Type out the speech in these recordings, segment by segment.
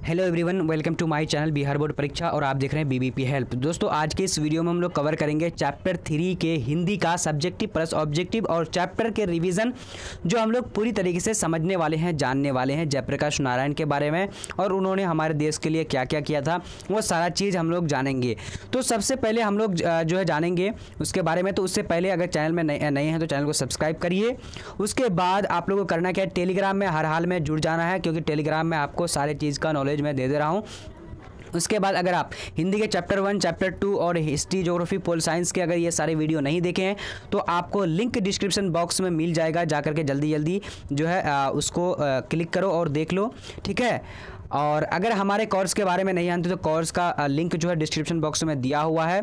Hello everyone, welcome to my channel Bihar board परीक्षा और आप देख रहे हैं बीबीपी हेल्प। दोस्तों आज के इस वीडियो में हम लोग कवर करेंगे चैप्टर 3 के हिंदी का सब्जेक्टिव प्लस ऑब्जेक्टिव और चैप्टर के रिवीजन जो हम लोग पूरी तरीके से समझने वाले हैं, जानने वाले हैं जयप्रकाश नारायण के बारे में और उन्होंने हमारे देश के लिए क्या क्या किया था वो सारा चीज़ हम लोग जानेंगे। तो सबसे पहले हम लोग जो है जानेंगे उसके बारे में। तो उससे पहले अगर चैनल में नए हैं तो चैनल को सब्सक्राइब करिए। उसके बाद आप लोगों को करना क्या है, टेलीग्राम में हर हाल में जुड़ जाना है क्योंकि टेलीग्राम में आपको सारे चीज़ का नॉलेज मैं दे रहा हूँ। उसके बाद अगर आप हिंदी के चैप्टर 1, चैप्टर 2 और हिस्ट्री, ज्योग्राफी, पोल साइंस के अगर ये सारे वीडियो नहीं देखे हैं तो आपको लिंक डिस्क्रिप्शन बॉक्स में मिल जाएगा, जा करके जल्दी जल्दी जो है उसको क्लिक करो और देख लो, ठीक है। और अगर हमारे कोर्स के बारे में नहीं जानते तो कोर्स का लिंक जो है डिस्क्रिप्शन बॉक्स में दिया हुआ है,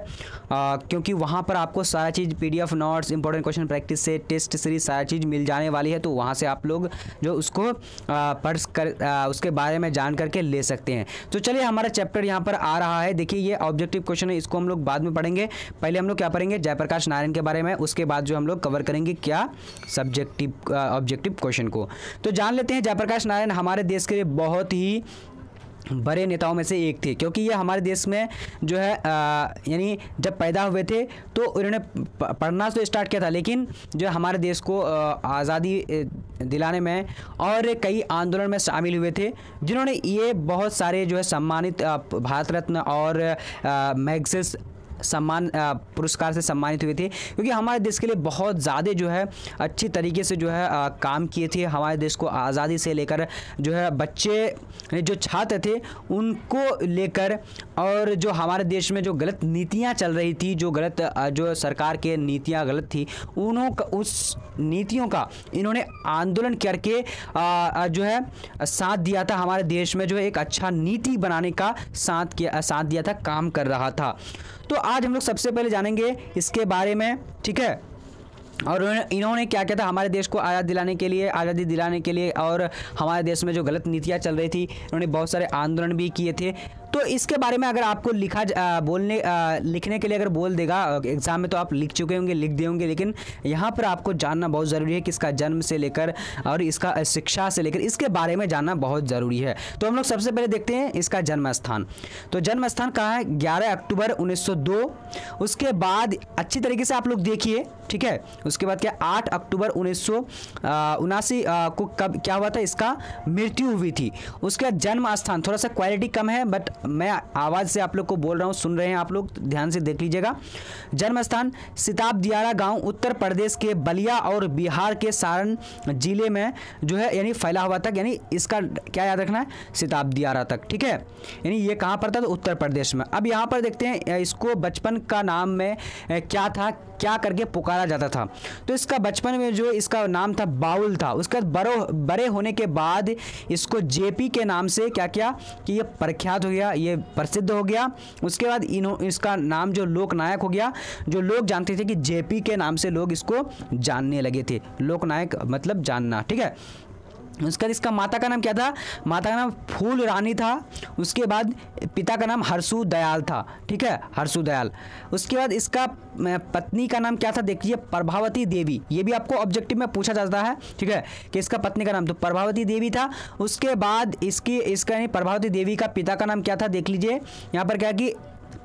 क्योंकि वहाँ पर आपको सारा चीज़ PDF notes, important question practice से टेस्ट सीरीज सारी चीज़ मिल जाने वाली है। तो वहाँ से आप लोग जो उसको पढ़ कर उसके बारे में जान करके ले सकते हैं। तो चलिए हमारा चैप्टर यहाँ पर आ रहा है। देखिए ये ऑब्जेक्टिव क्वेश्चन है, इसको हम लोग बाद में पढ़ेंगे। पहले हम लोग क्या पढ़ेंगे, जयप्रकाश नारायण के बारे में। उसके बाद जो हम लोग कवर करेंगे क्या, सब्जेक्टिव ऑब्जेक्टिव क्वेश्चन को। तो जान लेते हैं जयप्रकाश नारायण हमारे देश के लिए बहुत ही बड़े नेताओं में से एक थे, क्योंकि ये हमारे देश में जो है यानी जब पैदा हुए थे तो उन्होंने पढ़ना तो स्टार्ट किया था, लेकिन जो हमारे देश को आज़ादी दिलाने में और कई आंदोलन में शामिल हुए थे, जिन्होंने ये बहुत सारे जो है सम्मानित भारत रत्न और मैग्सेस सम्मान पुरस्कार से सम्मानित हुए थे, क्योंकि हमारे देश के लिए बहुत ज़्यादा जो है अच्छी तरीके से जो है काम किए थे। हमारे देश को आज़ादी से लेकर जो है बच्चे जो छात्र थे उनको लेकर, और जो हमारे देश में जो गलत नीतियां चल रही थी, जो सरकार के नीतियां गलत थी, उस नीतियों का इन्होंने आंदोलन करके जो है साथ दिया था। हमारे देश में जो है एक अच्छा नीति बनाने का साथ दिया था, काम कर रहा था। तो आज हम लोग सबसे पहले जानेंगे इसके बारे में, ठीक है। और इन्होंने क्या किया था हमारे देश को आज़ादी दिलाने के लिए और हमारे देश में जो गलत नीतियाँ चल रही थी, इन्होंने बहुत सारे आंदोलन भी किए थे। तो इसके बारे में अगर आपको लिखने के लिए अगर बोल देगा एग्जाम में तो आप लिख चुके होंगे, लिख दिए होंगे, लेकिन यहाँ पर आपको जानना बहुत ज़रूरी है कि इसका जन्म से लेकर और इसका शिक्षा से लेकर इसके बारे में जानना बहुत ज़रूरी है। तो हम लोग सबसे पहले देखते हैं इसका जन्म स्थान। तो जन्म स्थान कहाँ है, 11 अक्टूबर 1902। उसके बाद अच्छी तरीके से आप लोग देखिए, ठीक है। उसके बाद क्या, 8 अक्टूबर 1979 को कब क्या हुआ था, इसका मृत्यु हुई थी। उसके बाद जन्म स्थान, थोड़ा सा क्वालिटी कम है बट मैं आवाज़ से आप लोग को बोल रहा हूँ, सुन रहे हैं आप लोग, ध्यान से देख लीजिएगा। जन्म स्थान सिताब दियारा गांव उत्तर प्रदेश के बलिया और बिहार के सारण जिले में जो है यानी फैला हुआ था, यानी इसका क्या याद रखना है, सिताब दियारा तक, ठीक है। यानी ये कहाँ पर था, तो उत्तर प्रदेश में। अब यहाँ पर देखते हैं इसको बचपन का नाम में क्या था, क्या करके पुकारा जाता था। तो इसका बचपन में जो इसका नाम था बाउल था। उसके बाद बड़े होने के बाद इसको JP के नाम से क्या किया कि ये प्रख्यात हो गया, ये प्रसिद्ध हो गया। उसके बाद इसका नाम जो लोकनायक हो गया, जो लोग जानते थे कि JP के नाम से लोग इसको जानने लगे थे। लोकनायक मतलब जानना, ठीक है। उसके बाद इसका माता का नाम क्या था, माता का नाम फूल रानी था। उसके बाद पिता का नाम हरसू दयाल था, ठीक है, हरसू दयाल। उसके बाद इसका पत्नी का नाम क्या था, देखिए प्रभावती देवी। ये भी आपको ऑब्जेक्टिव में पूछा जाता है, ठीक है, कि इसका पत्नी का नाम तो प्रभावती देवी था। उसके बाद इसका प्रभावती देवी का पिता का नाम क्या था, देख लीजिए यहाँ पर क्या कि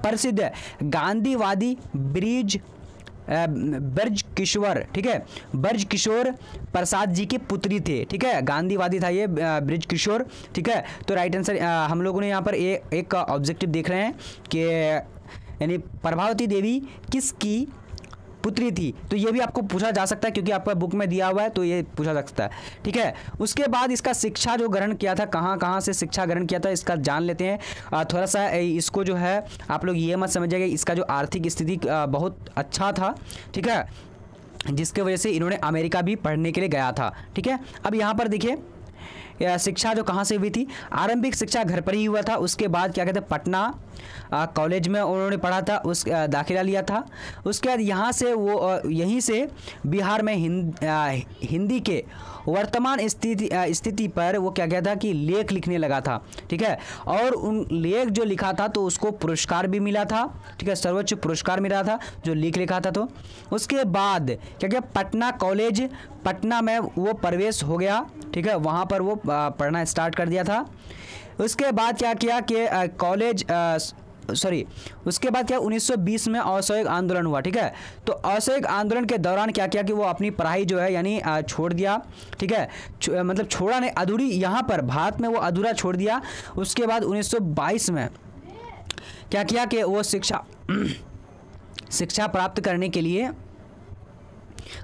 प्रसिद्ध गांधीवादी ब्रज किशोर, ठीक है, ब्रज किशोर प्रसाद जी की पुत्री थे, ठीक है। गांधीवादी था ये ब्रज किशोर, ठीक है। तो राइट आंसर हम लोगों ने यहाँ पर एक ऑब्जेक्टिव देख रहे हैं कि यानी प्रभावती देवी किसकी पुत्री थी। तो ये भी आपको पूछा जा सकता है क्योंकि आपका बुक में दिया हुआ है, तो ये पूछा जा सकता है, ठीक है। उसके बाद इसका शिक्षा जो ग्रहण किया था, कहाँ से शिक्षा ग्रहण किया था, इसका जान लेते हैं। थोड़ा सा इसको जो है आप लोग ये मत समझिएगा इसका जो आर्थिक स्थिति बहुत अच्छा था, ठीक है, जिसके वजह से इन्होंने अमेरिका भी पढ़ने के लिए गया था, ठीक है। अब यहाँ पर देखिए शिक्षा जो कहाँ से हुई थी, आरंभिक शिक्षा घर पर ही हुआ था। उसके बाद क्या कहते हैं पटना कॉलेज में उन्होंने पढ़ा था, दाखिला लिया था। उसके बाद यहाँ से वो यहीं से बिहार में हिंदी के वर्तमान स्थिति पर वो क्या कहता कि लेख लिखने लगा था, ठीक है। और उन लेख जो लिखा था तो उसको पुरस्कार भी मिला था, ठीक है, सर्वोच्च पुरस्कार मिला था जो लेख लिखा था। तो उसके बाद क्या किया, पटना कॉलेज पटना में वो प्रवेश हो गया, ठीक है, वहाँ पर वो पढ़ना स्टार्ट कर दिया था। उसके बाद क्या किया कि कॉलेज उसके बाद क्या 1920 में असहयोग आंदोलन हुआ, ठीक है। तो असहयोग आंदोलन के दौरान क्या किया कि वो अपनी पढ़ाई जो है यानी छोड़ दिया, ठीक है। मतलब छोड़ा नहीं, अधूरी, यहाँ पर भारत में वो अधूरा छोड़ दिया। उसके बाद 1922 में क्या किया कि वो शिक्षा प्राप्त करने के लिए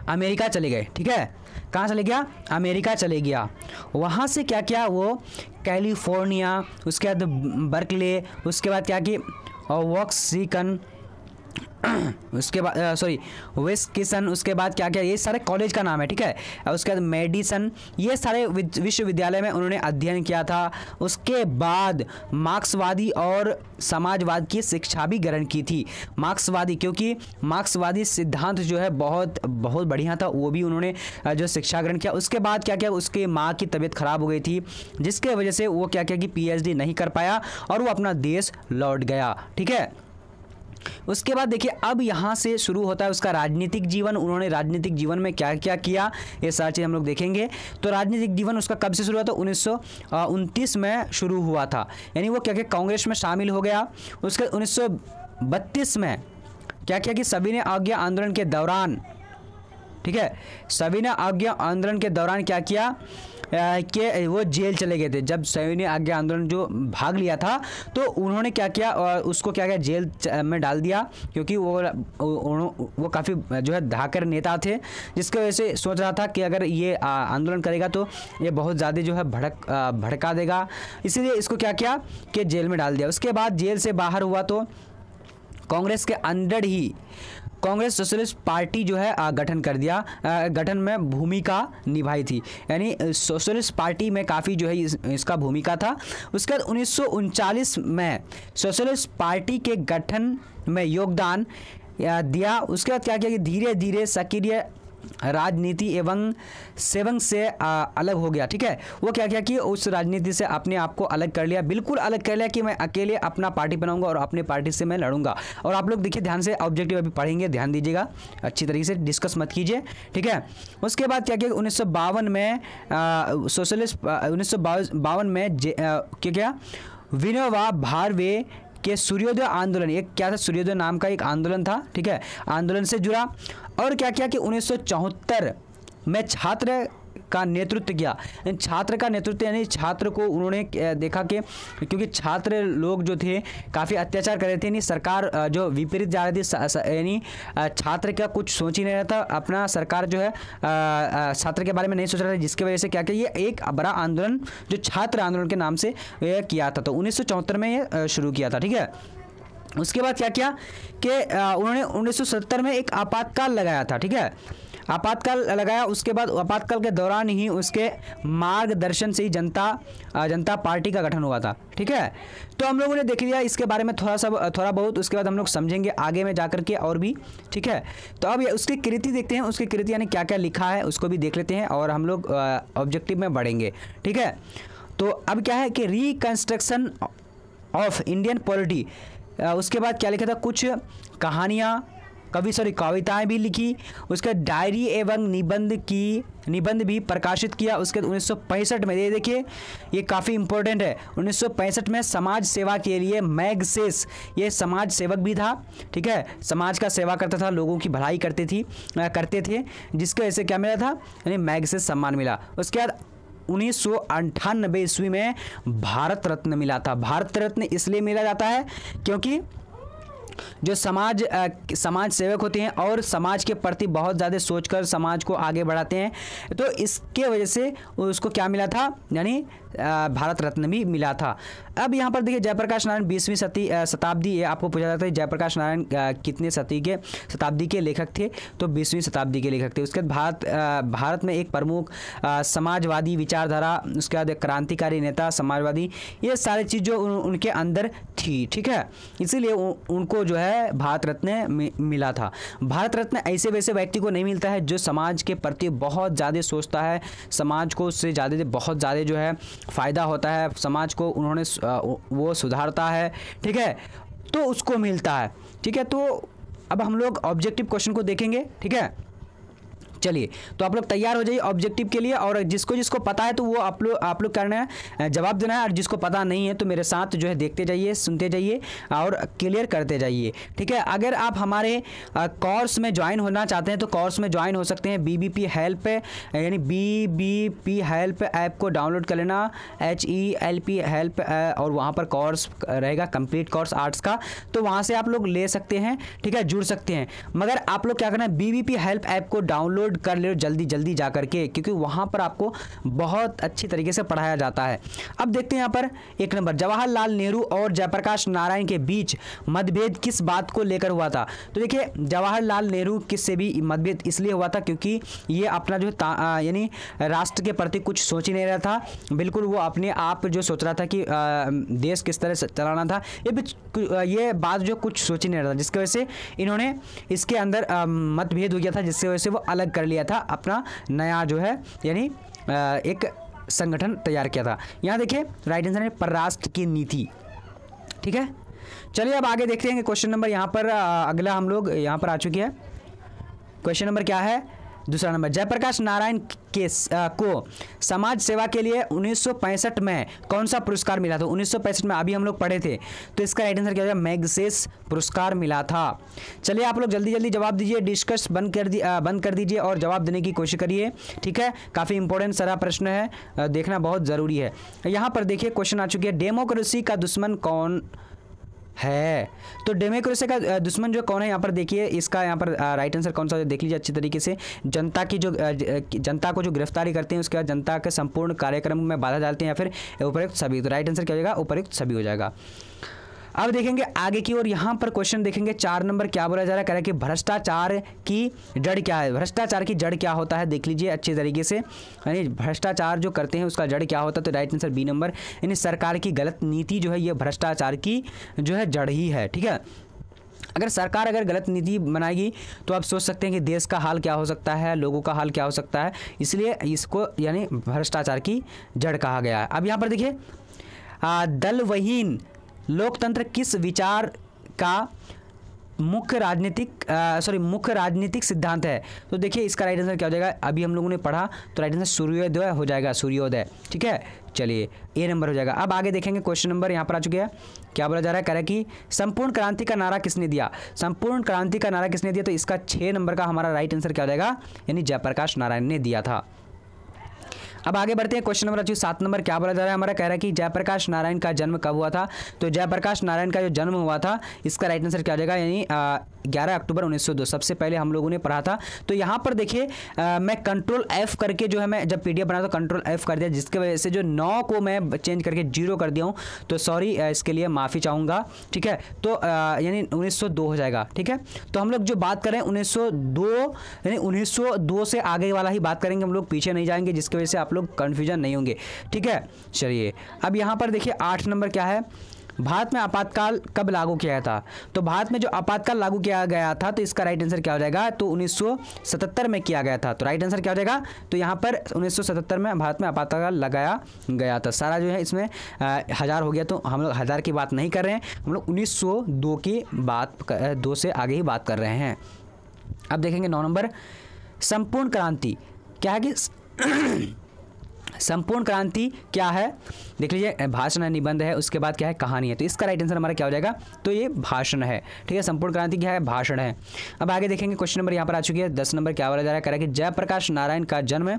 अमेरिका चले गए, ठीक है। कहाँ चले गया? अमेरिका चले गया। वहाँ से क्या किया वो कैलिफोर्निया, उसके बाद बर्कले, उसके बाद क्या कि वॉक्सिकन, उसके बाद विस्किसन, उसके बाद क्या क्या, ये सारे कॉलेज का नाम है, ठीक है। उसके बाद मेडिसन, ये सारे विश्वविद्यालय में उन्होंने अध्ययन किया था। उसके बाद मार्क्सवादी और समाजवाद की शिक्षा भी ग्रहण की थी। मार्क्सवादी, क्योंकि मार्क्सवादी सिद्धांत जो है बहुत बहुत बढ़िया था, वो भी उन्होंने जो शिक्षा ग्रहण किया। उसके बाद क्या क्या, उसके माँ की तबीयत खराब हो गई थी, जिसके वजह से वो क्या क्या कि PhD नहीं कर पाया और वो अपना देश लौट गया, ठीक है। उसके बाद देखिए अब यहाँ से शुरू होता है उसका राजनीतिक जीवन। उन्होंने राजनीतिक जीवन में क्या क्या किया, ये सारी चीज़ हम लोग देखेंगे। तो राजनीतिक जीवन उसका कब से शुरू हुआ था? 1929 में शुरू हुआ था, यानी वो क्या क्या कांग्रेस में शामिल हो गया। उसके 1932 में क्या किया कि सविनय अवज्ञा आंदोलन के दौरान, ठीक है, सविनय अवज्ञा आंदोलन के दौरान क्या किया कि वो जेल चले गए थे। जब सविनय अवज्ञा आंदोलन जो भाग लिया था तो उन्होंने क्या किया, उसको क्या किया, जेल में डाल दिया, क्योंकि वो काफ़ी जो है धाकर नेता थे, जिसकी वजह से सोच रहा था कि अगर ये आंदोलन करेगा तो ये बहुत ज़्यादा जो है भड़का देगा, इसीलिए इसको क्या किया कि जेल में डाल दिया। उसके बाद जेल से बाहर हुआ तो कांग्रेस के अंदर ही कांग्रेस सोशलिस्ट पार्टी जो है गठन कर दिया, गठन में भूमिका निभाई थी, यानी सोशलिस्ट पार्टी में काफ़ी जो है इसका भूमिका था। उसके बाद 1939 में सोशलिस्ट पार्टी के गठन में योगदान दिया। उसके बाद क्या किया कि धीरे धीरे सक्रिय राजनीति एवं सेवक से अलग हो गया, ठीक है। वो क्या किया कि उस राजनीति से अपने आप को अलग कर लिया, बिल्कुल अलग कर लिया कि मैं अकेले अपना पार्टी बनाऊंगा और अपने पार्टी से मैं लड़ूंगा। और आप लोग देखिए ध्यान से, ऑब्जेक्टिव अभी पढ़ेंगे, ध्यान दीजिएगा, अच्छी तरीके से डिस्कस मत कीजिए, ठीक है। उसके बाद क्या किया 1952 में सोशलिस्ट 1952 में क्या विनोबा भावे के सूर्योदय आंदोलन, एक क्या था, सूर्योदय नाम का एक आंदोलन था, ठीक है, आंदोलन से जुड़ा। और क्या किया कि 1974 में छात्र का नेतृत्व किया। छात्र का नेतृत्व यानी छात्र को उन्होंने देखा कि क्योंकि छात्र लोग जो थे काफ़ी अत्याचार कर रहे थे, यानी सरकार जो विपरीत जा रही थी, यानी छात्र का कुछ सोच ही नहीं रहा था, अपना सरकार जो है छात्र के बारे में नहीं सोच रहा था, जिसकी वजह से क्या किया, ये एक बड़ा आंदोलन जो छात्र आंदोलन के नाम से किया था। तो 1974 में ये शुरू किया था, ठीक है। उसके बाद क्या किया कि उन्होंने 1970 में एक आपातकाल लगाया था, ठीक है, आपातकाल लगाया। उसके बाद आपातकाल के दौरान ही उसके मार्गदर्शन से ही जनता पार्टी का गठन हुआ था, ठीक है। तो हम लोगों ने देख लिया इसके बारे में थोड़ा बहुत, उसके बाद हम लोग समझेंगे आगे में जाकर के और भी, ठीक है। तो अब उसकी कृति देखते हैं, उसकी कृति यानी क्या क्या लिखा है उसको भी देख लेते हैं और हम लोग ऑब्जेक्टिव में बढ़ेंगे, ठीक है। तो अब क्या है कि रिकंस्ट्रक्शन ऑफ इंडियन पॉलिटी, उसके बाद क्या लिखा था, कुछ कहानियाँ कविताएं भी लिखी। उसके डायरी एवं निबंध भी प्रकाशित किया। उसके 1965 में, ये देखिए ये काफ़ी इंपॉर्टेंट है, 1965 में समाज सेवा के लिए मैगसेस, ये समाज सेवक भी था, ठीक है, समाज का सेवा करता था, लोगों की भलाई करते थे, जिसके वजह से क्या मिला था, यानी मैगसेस सम्मान मिला। उसके बाद 1998 ईस्वी में भारत रत्न मिला था। भारत रत्न इसलिए मिला जाता है क्योंकि जो समाज सेवक होते हैं और समाज के प्रति बहुत ज़्यादा सोचकर समाज को आगे बढ़ाते हैं, तो इसके वजह से उसको क्या मिला था, यानी भारत रत्न भी मिला था। अब यहाँ पर देखिए जयप्रकाश नारायण 20वीं शताब्दी, ये आपको पूछा जाता है जयप्रकाश नारायण कितने शताब्दी के लेखक थे, तो 20वीं शताब्दी के लेखक थे। उसके बाद भारत में एक प्रमुख समाजवादी विचारधारा, उसके बाद क्रांतिकारी नेता, समाजवादी, ये सारी चीज़ जो उनके अंदर थी, ठीक है, इसीलिए उनको जो है भारत रत्न मिला था। भारत रत्न ऐसे वैसे व्यक्ति को नहीं मिलता है जो समाज के प्रति बहुत ज़्यादा सोचता है, समाज को उससे ज़्यादा बहुत ज़्यादा जो है फ़ायदा होता है, समाज को उन्होंने वो सुधारता है, ठीक है, तो उसको मिलता है, ठीक है। तो अब हम लोग ऑब्जेक्टिव क्वेश्चन को देखेंगे, ठीक है। चलिए, तो आप लोग तैयार हो जाइए ऑब्जेक्टिव के लिए, और जिसको जिसको पता है तो वो आप लोग करना है, जवाब देना है, और जिसको पता नहीं है तो मेरे साथ जो है देखते जाइए, सुनते जाइए और क्लियर करते जाइए, ठीक है। अगर आप हमारे कोर्स में ज्वाइन होना चाहते हैं तो कोर्स में ज्वाइन हो सकते हैं। बीबीपी हेल्प यानी बीबीपी हेल्प ऐप को डाउनलोड कर लेना, HELP हेल्प, और वहाँ पर कोर्स रहेगा कंप्लीट कोर्स आर्ट्स का, तो वहाँ से आप लोग ले सकते हैं, ठीक है, जुड़ सकते हैं। मगर आप लोग क्या करना है, बीबीपी हेल्प ऐप को डाउनलोड कर ले जल्दी जल्दी जा करके, क्योंकि वहां पर आपको बहुत अच्छी तरीके से पढ़ाया जाता है। अब देखते हैं यहाँ पर 1 नंबर, जवाहरलाल नेहरू और जयप्रकाश नारायण के बीच मतभेद किस बात को लेकर हुआ था। तो देखिए, जवाहरलाल नेहरू किससे भी मतभेद इसलिए हुआ था क्योंकि ये अपना जो यानी राष्ट्र के प्रति कुछ सोच ही नहीं रहा था, बिल्कुल वो अपने आप जो सोच रहा था कि देश किस तरह से चलाना था, ये बात जो कुछ सोच ही नहीं रहा था, जिसकी वजह से इन्होंने इसके अंदर मतभेद हो गया था, जिसकी वजह से वो अलग कर लिया था, अपना नया जो है यानी एक संगठन तैयार किया था। यहाँ देखिए राइट आंसर है परराष्ट्र की नीति, ठीक है। चलिए अब आगे देखते हैं कि क्वेश्चन नंबर यहाँ पर अगला हम लोग यहाँ पर आ चुकी है। क्वेश्चन नंबर क्या है, दूसरा नंबर, जयप्रकाश नारायण को समाज सेवा के लिए 1965 में कौन सा पुरस्कार मिला था। 1965 में अभी हम लोग पढ़े थे, तो इसका राइट आंसर क्या होगा, मैग्सेस पुरस्कार मिला था। चलिए आप लोग जल्दी जल्दी जवाब दीजिए, डिस्कस बंद कर दीजिए और जवाब देने की कोशिश करिए, ठीक है। काफ़ी इंपॉर्टेंट सारा प्रश्न है, देखना बहुत ज़रूरी है। यहाँ पर देखिए क्वेश्चन आ चुकी है, डेमोक्रेसी का दुश्मन कौन है। तो डेमोक्रेसी का दुश्मन जो कौन है, यहाँ पर देखिए इसका यहाँ पर राइट आंसर कौन सा देख लीजिए अच्छी तरीके से। जनता को जो गिरफ्तारी करते हैं, उसके बाद जनता के संपूर्ण कार्यक्रम में बाधा डालते हैं, या फिर उपयुक्त सभी। तो राइट आंसर क्या हो जाएगा, उपयुक्त सभी हो जाएगा। अब देखेंगे आगे की ओर, यहाँ पर क्वेश्चन देखेंगे 4 नंबर क्या बोला जा रहा है, कह रहा है कि भ्रष्टाचार की जड़ क्या है। भ्रष्टाचार की जड़ क्या होता है, देख लीजिए अच्छे तरीके से, यानी भ्रष्टाचार जो करते हैं उसका जड़ क्या होता है। तो राइट आंसर बी नंबर, यानी सरकार की गलत नीति जो है ये भ्रष्टाचार की जो है जड़ ही है, ठीक है। अगर सरकार गलत नीति बनाएगी तो आप सोच सकते हैं कि देश का हाल क्या हो सकता है, लोगों का हाल क्या हो सकता है, इसलिए इसको यानी भ्रष्टाचार की जड़ कहा गया है। अब यहाँ पर देखिए दलवहीन लोकतंत्र किस विचार का मुख्य राजनीतिक सिद्धांत है। तो देखिए इसका राइट आंसर क्या हो जाएगा, अभी हम लोगों ने पढ़ा, तो राइट आंसर सूर्योदय हो जाएगा, सूर्योदय, ठीक है। चलिए ए नंबर हो जाएगा। अब आगे देखेंगे क्वेश्चन नंबर यहाँ पर आ चुके हैं, क्या बोला जा रहा है, कह रहा है कि संपूर्ण क्रांति का नारा किसने दिया। संपूर्ण क्रांति का नारा किसने दिया, तो इसका 6 नंबर का हमारा राइट आंसर क्या हो जाएगा, यानी जयप्रकाश नारायण ने दिया था। अब आगे बढ़ते हैं, क्वेश्चन नंबर 7 नंबर क्या बोला जा रहा है हमारा, कह रहा है कि जयप्रकाश नारायण का जन्म कब हुआ था। तो जयप्रकाश नारायण का जो जन्म हुआ था, इसका राइट आंसर क्या हो जाएगा, यानी 11 अक्टूबर 1902, सबसे पहले हम लोगों ने पढ़ा था। तो यहाँ पर देखिए मैं कंट्रोल F करके जो है, मैं जब PDF बना तो कंट्रोल F कर दिया, जिसकी वजह से जो 9 को मैं चेंज करके 0 कर दिया हूँ, तो सॉरी इसके लिए माफ़ी चाहूँगा, ठीक है। तो यानी 1902 हो जाएगा, ठीक है। तो हम लोग जो बात करें 1902, यानी 1902 से आगे वाला ही बात करेंगे, हम लोग पीछे नहीं जाएंगे, जिसकी वजह से आप लोग कन्फ्यूजन नहीं होंगे, ठीक है। चलिए अब यहाँ पर देखिए 8 नंबर क्या है, भारत में आपातकाल कब लागू किया गया था। तो भारत में जो आपातकाल लागू किया गया था, तो इसका राइट आंसर क्या हो जाएगा, तो 1977 में किया गया था। तो राइट आंसर क्या हो जाएगा, तो यहाँ पर 1977 में भारत में आपातकाल लगाया गया था। सारा जो है इसमें 1000 हो गया, तो हम लोग 1000 की बात नहीं कर रहे हैं, हम लोग 1902 की बात 2 से आगे ही बात कर रहे हैं। अब देखेंगे 9 नंबर, संपूर्ण क्रांति क्या है कि संपूर्ण क्रांति क्या है, देख लीजिए भाषण है, निबंध है, उसके बाद क्या है, कहानी है। तो इसका राइट आंसर हमारा क्या हो जाएगा, तो ये भाषण है, ठीक है। संपूर्ण क्रांति क्या है, भाषण है। अब आगे देखेंगे क्वेश्चन नंबर यहाँ पर आ चुकी है 10 नंबर क्या बोला जा रहा है, कह रहा है कि जयप्रकाश नारायण का जन्म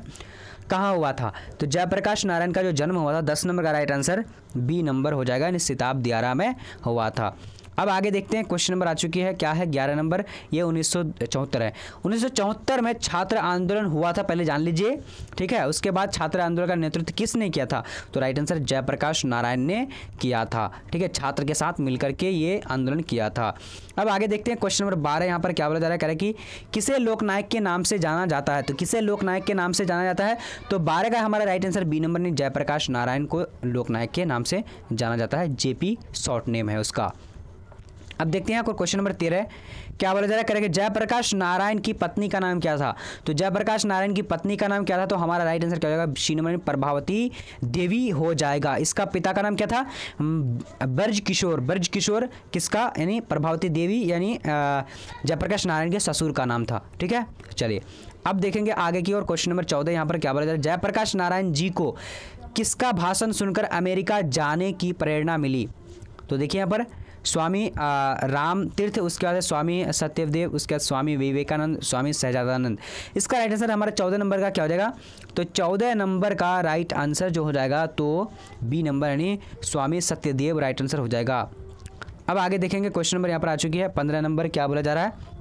कहाँ हुआ था। तो जयप्रकाश नारायण का जो जन्म हुआ था, 10 नंबर का राइट आंसर बी नंबर हो जाएगा, यानी सिताब दियारा में हुआ था। अब आगे देखते हैं क्वेश्चन नंबर आ चुकी है, क्या है 11 नंबर, ये 1974 है। 1974 में छात्र आंदोलन हुआ था, पहले जान लीजिए, ठीक है। उसके बाद छात्र आंदोलन का नेतृत्व किसने किया था, तो राइट आंसर जयप्रकाश नारायण ने किया था, ठीक है। छात्र के साथ मिलकर के ये आंदोलन किया था। अब आगे देखते हैं क्वेश्चन नंबर 12, यहाँ पर क्या बोला जा रहा है, कह रहा है कि किसे लोकनायक के नाम से जाना जाता है। तो किसे लोकनायक के नाम से जाना जाता है, तो 12 का हमारा राइट आंसर बी नंबर ने जयप्रकाश नारायण को लोकनायक के नाम से जाना जाता है, JP शॉर्ट नेम है उसका। अब देखते हैं क्वेश्चन नंबर 13 क्या बोला जा रहा है, करेंगे जयप्रकाश नारायण की पत्नी का नाम क्या था। तो जयप्रकाश नारायण की पत्नी का नाम क्या था, तो हमारा राइट आंसर क्या हो जाएगा, सी नंबर प्रभावती देवी हो जाएगा। इसका पिता का नाम क्या था, ब्रज किशोर। ब्रज किशोर किसका, यानी प्रभावती देवी यानी जयप्रकाश नारायण के ससुर का नाम था। ठीक है, चलिए अब देखेंगे आगे की और क्वेश्चन नंबर 14 यहाँ पर क्या बोला जा रहा है, जयप्रकाश नारायण जी को किसका भाषण सुनकर अमेरिका जाने की प्रेरणा मिली। तो देखिए यहाँ पर स्वामी राम तीर्थ, उसके बाद स्वामी सत्यदेव, उसके बाद स्वामी विवेकानंद, स्वामी सहजानंद। इसका राइट आंसर हमारा 14 नंबर का क्या हो जाएगा, तो 14 नंबर का राइट आंसर जो हो जाएगा तो बी नंबर यानी स्वामी सत्यदेव राइट आंसर हो जाएगा। अब आगे देखेंगे क्वेश्चन नंबर यहाँ पर आ चुकी है 15 नंबर, क्या बोला जा रहा है,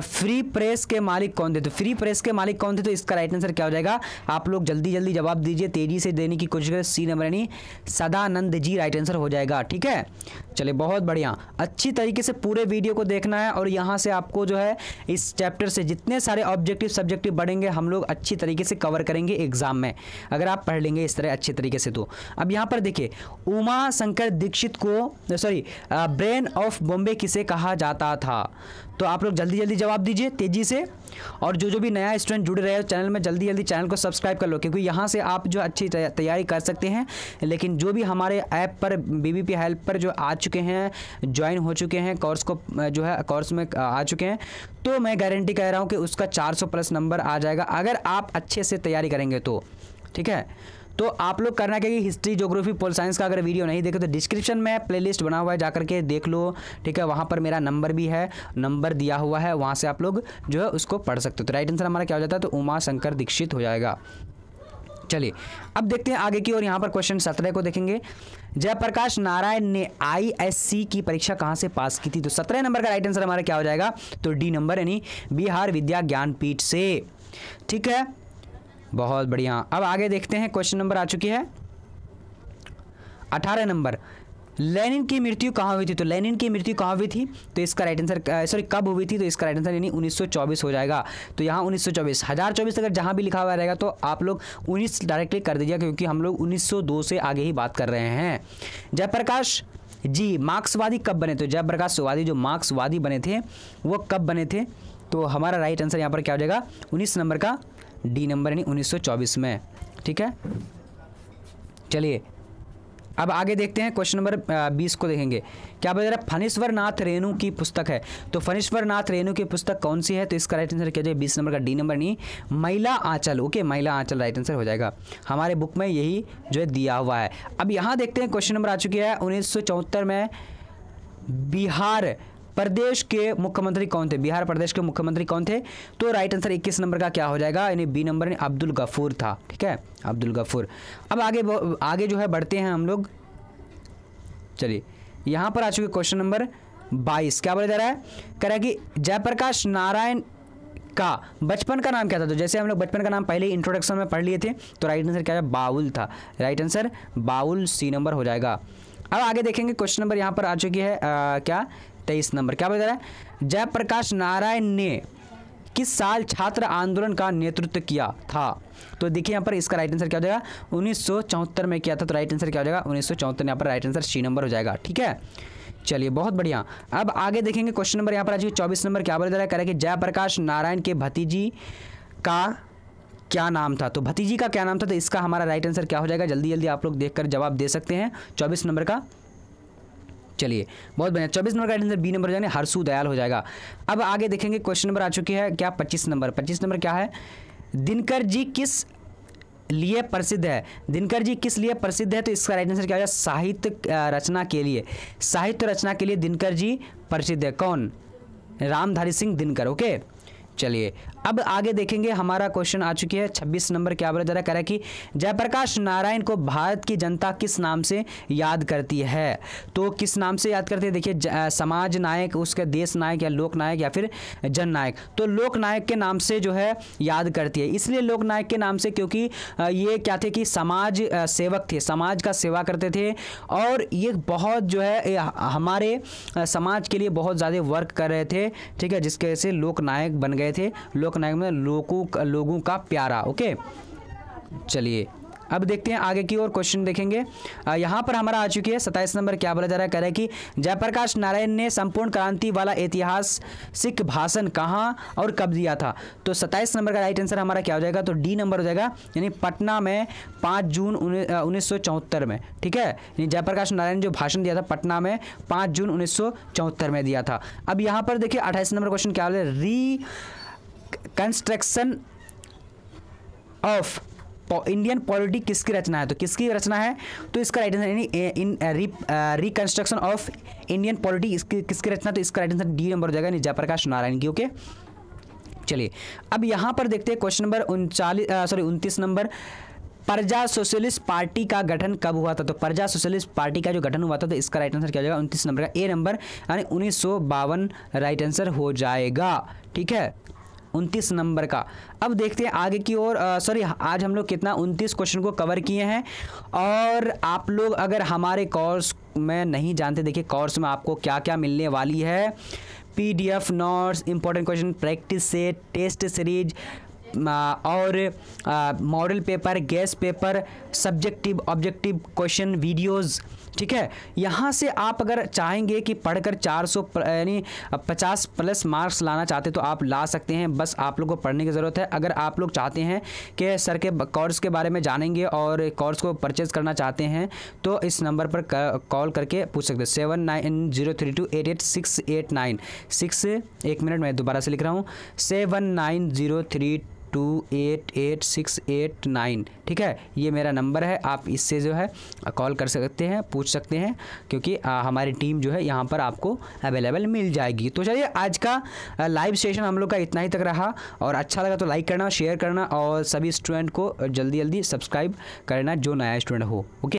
फ्री प्रेस के मालिक कौन थे। तो फ्री प्रेस के मालिक कौन थे, तो इसका राइट आंसर क्या हो जाएगा, आप लोग जल्दी जल्दी जवाब दीजिए, तेजी से देने की कोशिश करें। सी नंबर यानी सदानंद जी राइट आंसर हो जाएगा। ठीक है, चलिए बहुत बढ़िया, अच्छी तरीके से पूरे वीडियो को देखना है और यहाँ से आपको जो है इस चैप्टर से जितने सारे ऑब्जेक्टिव सब्जेक्टिव बढ़ेंगे हम लोग अच्छी तरीके से कवर करेंगे एग्जाम में, अगर आप पढ़ लेंगे इस तरह अच्छे तरीके से। तो अब यहाँ पर देखिए, उमा शंकर दीक्षित को ब्रेन ऑफ बॉम्बे किसे कहा जाता था। तो आप लोग जल्दी जल्दी जवाब दीजिए तेजी से, और जो भी नया स्टूडेंट जुड़ रहे हो चैनल में जल्दी जल्दी चैनल को सब्सक्राइब कर लो, क्योंकि यहाँ से आप जो अच्छी तैयारी कर सकते हैं। लेकिन जो भी हमारे ऐप पर बीबीपी हेल्प पर जो आ चुके हैं, ज्वाइन हो चुके हैं, कोर्स को जो है कोर्स में आ चुके हैं, तो मैं गारंटी कह रहा हूँ कि उसका 400 प्लस नंबर आ जाएगा अगर आप अच्छे से तैयारी करेंगे तो। ठीक है, तो आप लोग करना क्या कि हिस्ट्री ज्योग्राफी पोल साइंस का अगर वीडियो नहीं देखे तो डिस्क्रिप्शन में प्लेलिस्ट बना हुआ है, जाकर के देख लो। ठीक है, वहाँ पर मेरा नंबर भी है, नंबर दिया हुआ है, वहाँ से आप लोग जो है उसको पढ़ सकते हो। तो राइट आंसर हमारा क्या हो जाता है, तो उमा शंकर दीक्षित हो जाएगा। चलिए अब देखते हैं आगे की और यहाँ पर क्वेश्चन 17 को देखेंगे, जयप्रकाश नारायण ने ISC की परीक्षा कहाँ से पास की थी। तो 17 नंबर का राइट आंसर हमारा क्या हो जाएगा, तो डी नंबर यानी बिहार विद्या ज्ञानपीठ से। ठीक है, बहुत बढ़िया। अब आगे देखते हैं, क्वेश्चन नंबर आ चुकी है 18 नंबर, लेनिन की मृत्यु कहाँ हुई थी। तो लेनिन की मृत्यु कहाँ हुई थी, तो इसका राइट आंसर कब हुई थी, तो इसका राइट आंसर यानी 1924 हो जाएगा। तो यहाँ 1924 1024 अगर जहाँ भी लिखा हुआ रहेगा तो आप लोग 19 डायरेक्टली कर दीजिए, क्योंकि हम लोग 1902 से आगे ही बात कर रहे हैं। जयप्रकाश जी मार्क्सवादी कब बने, तो जयप्रकाशवादी जो मार्क्सवादी बने थे वो कब बने थे। तो हमारा राइट आंसर यहाँ पर क्या हो जाएगा, 19 नंबर का डी नंबर यानी 1924 में। ठीक है, चलिए अब आगे देखते हैं, क्वेश्चन नंबर 20 को देखेंगे, क्या बोल रहा है, फणीश्वर नाथ रेणु की पुस्तक है। तो फणीश्वर नाथ रेणु की पुस्तक कौन सी है, तो इसका राइट आंसर क्या हो जाएगा, 20 नंबर का डी नंबर नहीं महिला आंचल। ओके, महिला आंचल राइट आंसर हो जाएगा, हमारे बुक में यही जो है दिया हुआ है। अब यहाँ देखते हैं, क्वेश्चन नंबर आ चुकी है 1974 में बिहार प्रदेश के मुख्यमंत्री कौन थे, बिहार प्रदेश के मुख्यमंत्री कौन थे। तो राइट आंसर 21 नंबर का क्या हो जाएगा, यानी बी नंबर यानी अब्दुल गफूर था। ठीक है, अब्दुल गफूर। अब आगे जो है बढ़ते हैं हम लोग। चलिए यहाँ पर आ चुके क्वेश्चन नंबर 22, क्या बोला जा रहा है, कह रहा है कि जयप्रकाश नारायण का बचपन का नाम क्या था। तो जैसे हम लोग बचपन का नाम पहले इंट्रोडक्शन में पढ़ लिए थे, तो राइट आंसर क्या है, बाउल था। Right answer bowl, C number हो जाएगा। अब आगे देखेंगे, क्वेश्चन नंबर यहाँ पर आ चुकी है क्या 23 नंबर, क्या बता रहा है, जयप्रकाश नारायण ने किस साल छात्र आंदोलन का नेतृत्व किया था। तो देखिए यहाँ पर इसका राइट आंसर क्या हो जाएगा, 1974 में किया था। तो राइट आंसर क्या हो जाएगा, 1974। यहाँ पर राइट आंसर सी नंबर हो जाएगा। ठीक है, चलिए बहुत बढ़िया। अब आगे देखेंगे, क्वेश्चन नंबर यहाँ पर आ जाइए 24 नंबर, क्या बोला जा रहा है, कि जयप्रकाश नारायण के भतीजी का क्या नाम था। तो भतीजी का क्या नाम था, तो इसका हमारा राइट आंसर क्या हो जाएगा, जल्दी जल्दी आप लोग देखकर जवाब दे सकते हैं 24 नंबर का। चलिए बहुत बढ़िया, 24 नंबर का आंसर बी नंबर हो जाएगा, हर्षु दयाल हो जाएगा। अब आगे देखेंगे, क्वेश्चन नंबर आ चुकी है क्या 25 नंबर। 25 नंबर क्या है, दिनकर जी किस लिए प्रसिद्ध है। दिनकर जी किस लिए प्रसिद्ध है, तो इसका राइट आंसर क्या है, साहित्य रचना के लिए। साहित्य रचना के लिए दिनकर जी प्रसिद्ध है। कौन, रामधारी सिंह दिनकर। ओके, चलिए अब आगे देखेंगे, हमारा क्वेश्चन आ चुकी है 26 नंबर, क्या बोला जा रहा है, कह रहा है कि जयप्रकाश नारायण को भारत की जनता किस नाम से याद करती है। तो किस नाम से याद करती है, देखिए समाज नायक, उसके देश नायक या लोक नायक या फिर जन नायक। तो लोक नायक के नाम से जो है याद करती है, इसलिए लोक नायक के नाम से क्योंकि ये क्या थे कि समाज सेवक थे, समाज का सेवा करते थे, और ये बहुत जो है हमारे समाज के लिए बहुत ज़्यादा वर्क कर रहे थे। ठीक है, जिसकी वजह से लोक नायक बन गए थे। लोक नायक में लोगों का प्यारा। ओके, चलिए अब देखते हैं आगे की ओर, क्वेश्चन देखेंगे। यहाँ पर हमारा आ चुकी है 27 नंबर। क्या बोला जा रहा है, कह रहा है कि जयप्रकाश नारायण ने संपूर्ण क्रांति वाला ऐतिहासिक भाषण कहाँ और कब दिया था। तो 27 नंबर का राइट आंसर हमारा क्या हो जाएगा, तो डी नंबर हो जाएगा, यानी पटना में 5 जून 1974 में। ठीक है, यानी जयप्रकाश नारायण जो भाषण दिया था पटना में 5 जून 1974 में दिया था। अब यहाँ पर देखिए 28 नंबर क्वेश्चन क्या है, रिकंस्ट्रक्शन ऑफ इंडियन पॉलिटी किसकी रचना है। तो किसकी रचना है, तो इसका राइट आंसर यानी रिकंस्ट्रक्शन ऑफ इंडियन पॉलिटी किसकी रचना, तो इसका राइट आंसर डी नंबर हो जाएगा, यानी जयप्रकाश नारायण की। ओके, चलिए अब यहाँ पर देखते हैं क्वेश्चन नंबर 29 नंबर। प्रजा सोशलिस्ट पार्टी का गठन कब हुआ था। तो प्रजा सोशलिस्ट पार्टी का जो गठन हुआ था, तो इसका राइट आंसर क्या हो जाएगा, 29 नंबर का ए नंबर, यानी 1952 राइट आंसर हो जाएगा। ठीक है, 29 नंबर का। अब देखते हैं आगे की ओर। आज हम लोग कितना 29 क्वेश्चन को कवर किए हैं। और आप लोग अगर हमारे कोर्स में नहीं जानते, देखिए कोर्स में आपको क्या क्या मिलने वाली है, PDF notes, important question practice set, test series और model paper, guess paper, subjective objective question videos. ठीक है, यहाँ से आप अगर चाहेंगे कि पढ़कर 400 यानी 50 प्लस मार्क्स लाना चाहते तो आप ला सकते हैं, बस आप लोग को पढ़ने की ज़रूरत है। अगर आप लोग चाहते हैं कि सर के कोर्स के बारे में जानेंगे और कोर्स को परचेज़ करना चाहते हैं, तो इस नंबर पर कॉल करके पूछ सकते हैं, 7903288689 6। एक मिनट मैं दोबारा से लिख रहा हूँ, 7903288689। ठीक है, ये मेरा नंबर है, आप इससे जो है कॉल कर सकते हैं, पूछ सकते हैं, क्योंकि हमारी टीम जो है यहाँ पर आपको अवेलेबल मिल जाएगी। तो चलिए आज का लाइव सेशन हम लोग का इतना ही तक रहा, और अच्छा लगा तो लाइक करना, शेयर करना, और सभी स्टूडेंट को जल्दी जल्दी सब्सक्राइब करना जो नया स्टूडेंट हो। ओके।